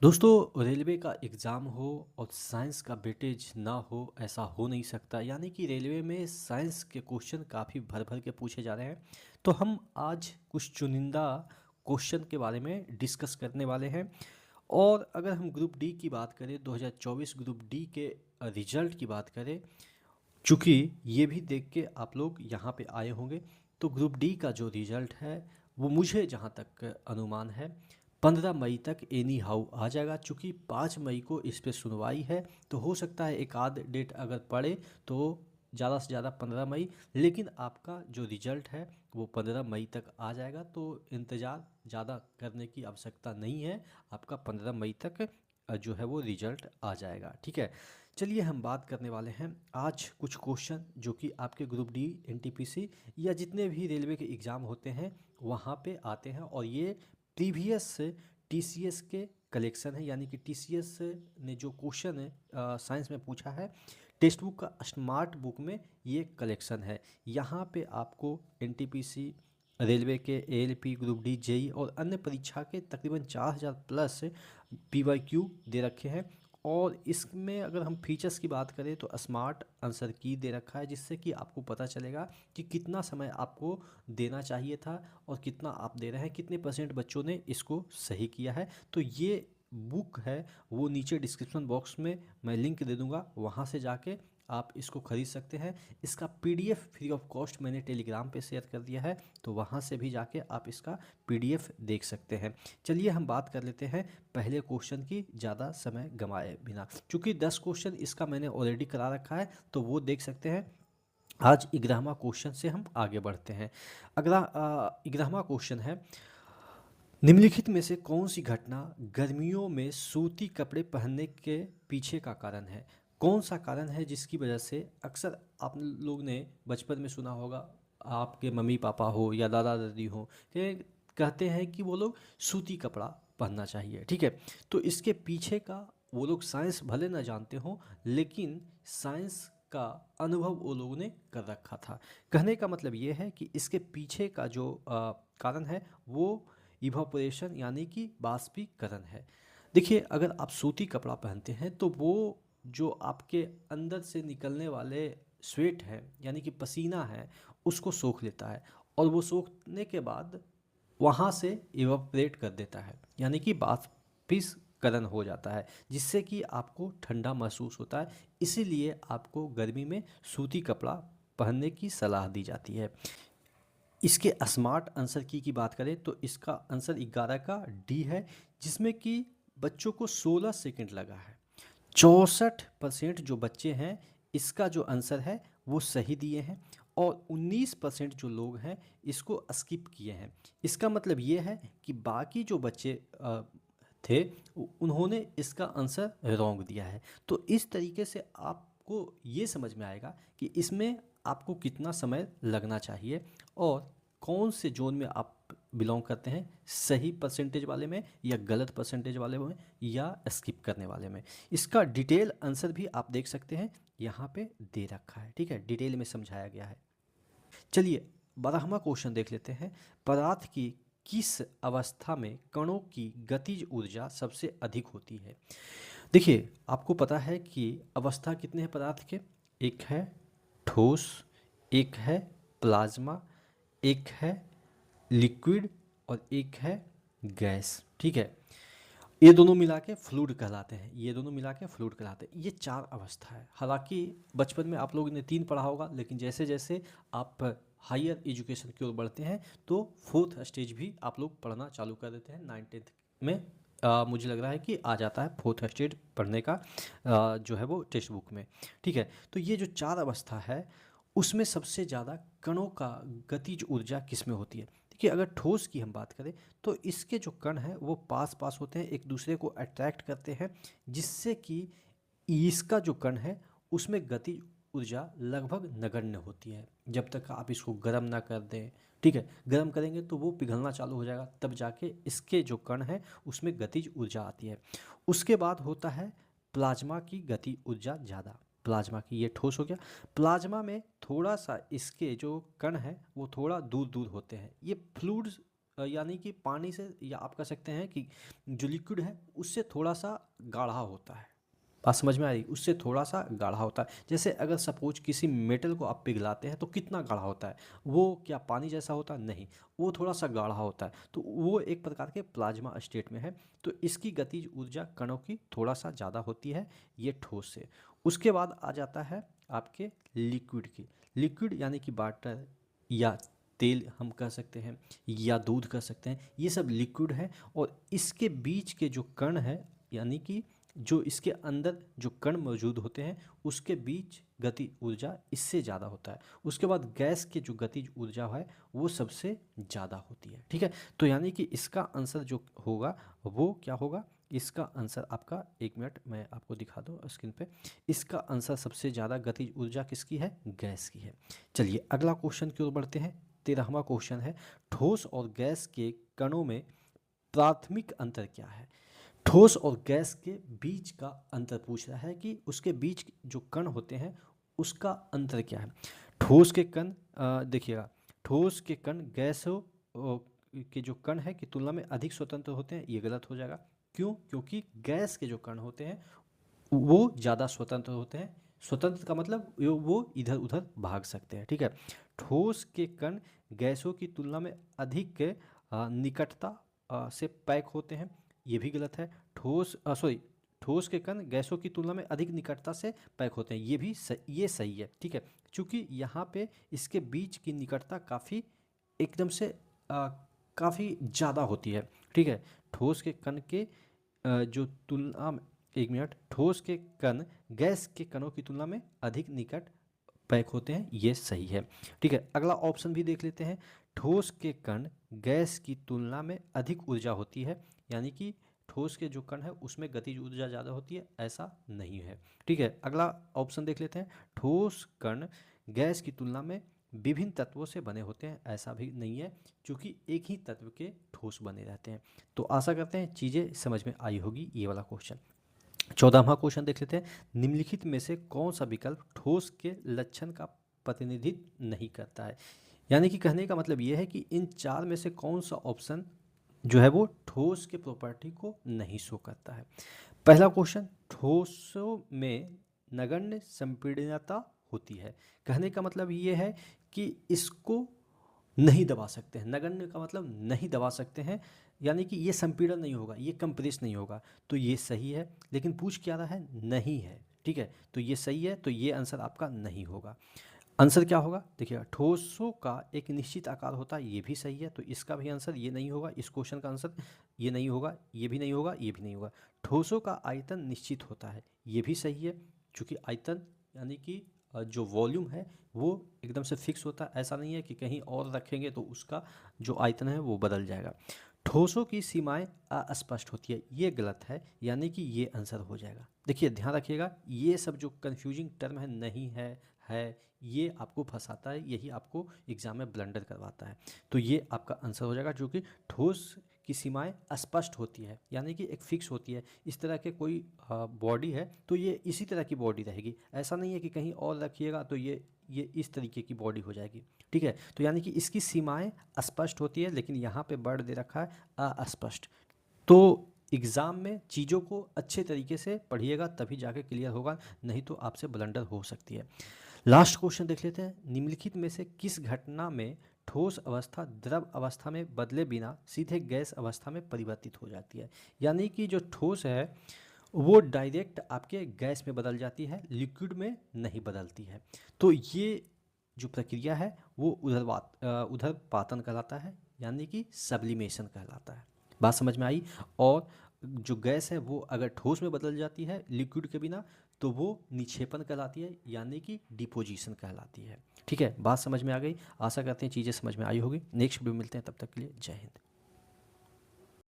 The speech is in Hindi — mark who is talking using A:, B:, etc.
A: दोस्तों रेलवे का एग्ज़ाम हो और साइंस का वेटेज ना हो ऐसा हो नहीं सकता। यानी कि रेलवे में साइंस के क्वेश्चन काफ़ी भर भर के पूछे जा रहे हैं। तो हम आज कुछ चुनिंदा क्वेश्चन के बारे में डिस्कस करने वाले हैं। और अगर हम ग्रुप डी की बात करें 2024 ग्रुप डी के रिजल्ट की बात करें, चूँकि ये भी देख के आप लोग यहाँ पे आए होंगे, तो ग्रुप डी का जो रिजल्ट है वो मुझे जहाँ तक अनुमान है 15 मई तक एनी हाउ आ जाएगा। चूँकि 5 मई को इस पे सुनवाई है, तो हो सकता है एक आध डेट अगर पड़े तो ज़्यादा से ज़्यादा 15 मई, लेकिन आपका जो रिजल्ट है वो 15 मई तक आ जाएगा। तो इंतज़ार ज़्यादा करने की आवश्यकता नहीं है, आपका 15 मई तक जो है वो रिजल्ट आ जाएगा। ठीक है, चलिए हम बात करने वाले हैं आज कुछ क्वेश्चन जो कि आपके ग्रुप डी एनटीपीसी या जितने भी रेलवे के एग्ज़ाम होते हैं वहाँ पे आते हैं। और ये प्रीवियस टीसीएस के कलेक्शन है, यानी कि टीसीएस ने जो क्वेश्चन है साइंस में पूछा है टेक्स्ट बुक का स्मार्ट बुक में ये कलेक्शन है। यहाँ पे आपको एनटीपीसी, रेलवे के एएलपी, ग्रुप डी, जेई और अन्य परीक्षा के तकरीबन 4000 प्लस पीवाईक्यू दे रखे हैं। और इसमें अगर हम फीचर्स की बात करें तो स्मार्ट आंसर की दे रखा है, जिससे कि आपको पता चलेगा कि कितना समय आपको देना चाहिए था और कितना आप दे रहे हैं, कितने परसेंट बच्चों ने इसको सही किया है। तो ये बुक है वो नीचे डिस्क्रिप्शन बॉक्स में मैं लिंक दे दूंगा, वहाँ से जाके आप इसको खरीद सकते हैं। इसका पीडीएफ फ्री ऑफ कॉस्ट मैंने टेलीग्राम पे शेयर कर दिया है, तो वहाँ से भी जाके आप इसका पीडीएफ देख सकते हैं। चलिए हम बात कर लेते हैं पहले क्वेश्चन की ज़्यादा समय गंवाए बिना। चूँकि 10 क्वेश्चन इसका मैंने ऑलरेडी करा रखा है, तो वो देख सकते हैं। आज 11वां क्वेश्चन से हम आगे बढ़ते हैं। अगला 11वां क्वेश्चन है, निम्नलिखित में से कौन सी घटना गर्मियों में सूती कपड़े पहनने के पीछे का कारण है? कौन सा कारण है जिसकी वजह से अक्सर आप लोग ने बचपन में सुना होगा, आपके मम्मी पापा हो या दादा दादी हो, कि कहते हैं कि वो लोग सूती कपड़ा पहनना चाहिए। ठीक है, तो इसके पीछे का वो लोग साइंस भले ना जानते हो, लेकिन साइंस का अनुभव वो लोगों ने कर रखा था। कहने का मतलब ये है कि इसके पीछे का जो कारण है वो इवापोरेशन यानी कि बाष्पीकरण है। देखिए, अगर आप सूती कपड़ा पहनते हैं तो वो जो आपके अंदर से निकलने वाले स्वेट है यानी कि पसीना है, उसको सोख लेता है। और वो सोखने के बाद वहाँ से इवापोरेट कर देता है, यानी कि बाष्पीकरण हो जाता है, जिससे कि आपको ठंडा महसूस होता है। इसीलिए आपको गर्मी में सूती कपड़ा पहनने की सलाह दी जाती है। इसके स्मार्ट आंसर की बात करें तो इसका आंसर 11 का डी है, जिसमें कि बच्चों को 16 सेकंड लगा है। 64% जो बच्चे हैं इसका जो आंसर है वो सही दिए हैं, और 19% जो लोग हैं इसको स्किप किए हैं। इसका मतलब ये है कि बाकी जो बच्चे थे उन्होंने इसका आंसर रॉन्ग दिया है। तो इस तरीके से आपको ये समझ में आएगा कि इसमें आपको कितना समय लगना चाहिए और कौन से जोन में आप बिलोंग करते हैं, सही परसेंटेज वाले में या गलत परसेंटेज वाले में या स्किप करने वाले में। इसका डिटेल आंसर भी आप देख सकते हैं, यहाँ पे दे रखा है। ठीक है, डिटेल में समझाया गया है। चलिए 12वां क्वेश्चन देख लेते हैं। पदार्थ की किस अवस्था में कणों की गतिज ऊर्जा सबसे अधिक होती है? देखिए, आपको पता है कि अवस्था कितने हैं पदार्थ के? एक है ठोस, एक है प्लाज्मा, एक है लिक्विड और एक है गैस। ठीक है, ये दोनों मिला के फ्लूइड कहलाते हैं, ये दोनों मिला के फ्लूइड कहलाते हैं। ये चार अवस्था है। हालांकि बचपन में आप लोगों ने तीन पढ़ा होगा, लेकिन जैसे जैसे आप हायर एजुकेशन की ओर बढ़ते हैं तो फोर्थ स्टेज भी आप लोग पढ़ना चालू कर देते हैं। 9th-10th में मुझे लग रहा है कि आ जाता है फोर्थ स्टेज पढ़ने का, जो है वो टेक्स्ट बुक में। ठीक है, तो ये जो चार अवस्था है उसमें सबसे ज़्यादा कणों का गतिज ऊर्जा किस में होती है? देखिए, अगर ठोस की हम बात करें तो इसके जो कण हैं वो पास पास होते हैं, एक दूसरे को अट्रैक्ट करते हैं, जिससे कि इसका जो कण है उसमें गतिज ऊर्जा लगभग नगण्य होती है, जब तक आप इसको गर्म ना कर दें। ठीक है, गर्म करेंगे तो वो पिघलना चालू हो जाएगा, तब जाके इसके जो कण है उसमें गतिज ऊर्जा आती है। उसके बाद होता है प्लाज्मा की गति ऊर्जा ज़्यादा। प्लाज्मा की, ये ठोस हो गया। प्लाज्मा में थोड़ा सा इसके जो कण है वो थोड़ा दूर दूर होते हैं। ये फ्लूइड्स यानी कि पानी से, या आप कह सकते हैं कि जो लिक्विड है उससे थोड़ा सा गाढ़ा होता है। बात समझ में आ रही? उससे थोड़ा सा गाढ़ा होता है। जैसे अगर सपोज किसी मेटल को आप पिघलाते हैं तो कितना गाढ़ा होता है? वो क्या पानी जैसा होता है? नहीं, वो थोड़ा सा गाढ़ा होता है। तो वो एक प्रकार के प्लाज्मा स्टेट में है। तो इसकी गतिज ऊर्जा कणों की थोड़ा सा ज़्यादा होती है ये ठोस से। उसके बाद आ जाता है आपके लिक्विड की। लिक्विड यानी कि वाटर या तेल हम कह सकते हैं, या दूध कह सकते हैं, ये सब लिक्विड है। और इसके बीच के जो कण है, यानी कि जो इसके अंदर जो कण मौजूद होते हैं, उसके बीच गति ऊर्जा इससे ज़्यादा होता है। उसके बाद गैस के जो गतिज ऊर्जा है वो सबसे ज़्यादा होती है। ठीक है, तो यानी कि इसका आंसर जो होगा वो क्या होगा? इसका आंसर आपका, एक मिनट मैं आपको दिखा दूँ स्क्रीन पे। इसका आंसर सबसे ज़्यादा गतिज ऊर्जा किसकी है? गैस की है। चलिए अगला क्वेश्चन की ओर बढ़ते हैं। 13वां क्वेश्चन है, ठोस और गैस के कणों में प्राथमिक अंतर क्या है? ठोस और गैस के बीच का अंतर पूछ रहा है कि उसके बीच जो कण होते हैं उसका अंतर क्या है। ठोस के कण, देखिएगा, ठोस के कण गैसों के जो कण है की तुलना में अधिक स्वतंत्र होते हैं, ये गलत हो जाएगा। क्यों? क्योंकि गैस के जो कण होते हैं वो ज़्यादा स्वतंत्र होते हैं। स्वतंत्र का मतलब वो इधर उधर भाग सकते हैं। ठीक है, ठोस के कण गैसों की तुलना में अधिक निकटता से पैक होते हैं, ये भी गलत है। ठोस के कण गैसों की तुलना में अधिक निकटता से पैक होते हैं, ये सही है। ठीक है, क्योंकि यहाँ पे इसके बीच की निकटता काफ़ी एकदम से काफ़ी ज़्यादा होती है। ठीक है, ठोस के कण के जो तुलना में, एक मिनट, ठोस के कण गैस के कणों की तुलना में अधिक निकट पैक होते हैं, ये सही है। ठीक है, अगला ऑप्शन भी देख लेते हैं। ठोस के कण गैस की तुलना में अधिक ऊर्जा होती है, यानी कि ठोस के जो कण है उसमें गतिज ऊर्जा ज़्यादा होती है, ऐसा नहीं है। ठीक है, अगला ऑप्शन देख लेते हैं। ठोस कण गैस की तुलना में विभिन्न तत्वों से बने होते हैं, ऐसा भी नहीं है, क्योंकि एक ही तत्व के ठोस बने रहते हैं। तो आशा करते हैं चीज़ें समझ में आई होगी ये वाला क्वेश्चन। 14वां क्वेश्चन देख लेते हैं। निम्नलिखित में से कौन सा विकल्प ठोस के लक्षण का प्रतिनिधित्व नहीं करता है? यानी कि कहने का मतलब ये है कि इन चार में से कौन सा ऑप्शन जो है वो ठोस के प्रॉपर्टी को नहीं शो करता है। पहला क्वेश्चन, ठोसों में नगण्य संपीड़नता होती है। कहने का मतलब ये है कि इसको नहीं दबा सकते हैं। नगण्य का मतलब नहीं दबा सकते हैं, यानी कि ये संपीड़न नहीं होगा, ये कंप्रेस नहीं होगा, तो ये सही है। लेकिन पूछ क्या रहा है? नहीं है। ठीक है, तो ये सही है, तो ये आंसर आपका नहीं होगा। आंसर क्या होगा? देखिए, ठोसों का एक निश्चित आकार होता है, ये भी सही है, तो इसका भी आंसर ये नहीं होगा। इस क्वेश्चन का आंसर ये नहीं होगा, ये भी नहीं होगा, ये भी नहीं होगा। ठोसों का आयतन निश्चित होता है, ये भी सही है, क्योंकि आयतन यानी कि जो वॉल्यूम है वो एकदम से फिक्स होता है, ऐसा नहीं है कि कहीं और रखेंगे तो उसका जो आयतन है वो बदल जाएगा। ठोसों की सीमाएं अस्पष्ट होती है, ये गलत है, यानी कि ये आंसर हो जाएगा। देखिए ध्यान रखिएगा, ये सब जो कंफ्यूजिंग टर्म है, नहीं है, ये आपको फंसाता है, यही आपको एग्जाम में ब्लंडर करवाता है। तो ये आपका आंसर हो जाएगा, जो कि ठोस की सीमाएं अस्पष्ट होती है, यानी कि एक फिक्स होती है। इस तरह के कोई बॉडी है तो ये इसी तरह की बॉडी रहेगी, ऐसा नहीं है कि कहीं और रखिएगा तो ये इस तरीके की बॉडी हो जाएगी। ठीक है, तो यानी कि इसकी सीमाएं स्पष्ट होती है, लेकिन यहाँ पे वर्ड दे रखा है अस्पष्ट। तो एग्ज़ाम में चीज़ों को अच्छे तरीके से पढ़िएगा, तभी जाके क्लियर होगा, नहीं तो आपसे ब्लंडर हो सकती है। लास्ट क्वेश्चन देख लेते हैं। निम्नलिखित में से किस घटना में ठोस अवस्था द्रव अवस्था में बदले बिना सीधे गैस अवस्था में परिवर्तित हो जाती है? यानी कि जो ठोस है वो डायरेक्ट आपके गैस में बदल जाती है, लिक्विड में नहीं बदलती है। तो ये जो प्रक्रिया है वो उधर्पातन कहलाता है, यानी कि सब्लिमेशन कहलाता है। बात समझ में आई? और जो गैस है वो अगर ठोस में बदल जाती है लिक्विड के बिना, तो वो निक्षेपण कहलाती है, यानी कि डिपोजिशन कहलाती है। ठीक है, बात समझ में आ गई? आशा करते हैं चीज़ें समझ में आई होगी। नेक्स्ट वीडियो मिलते हैं, तब तक के लिए जय हिंद।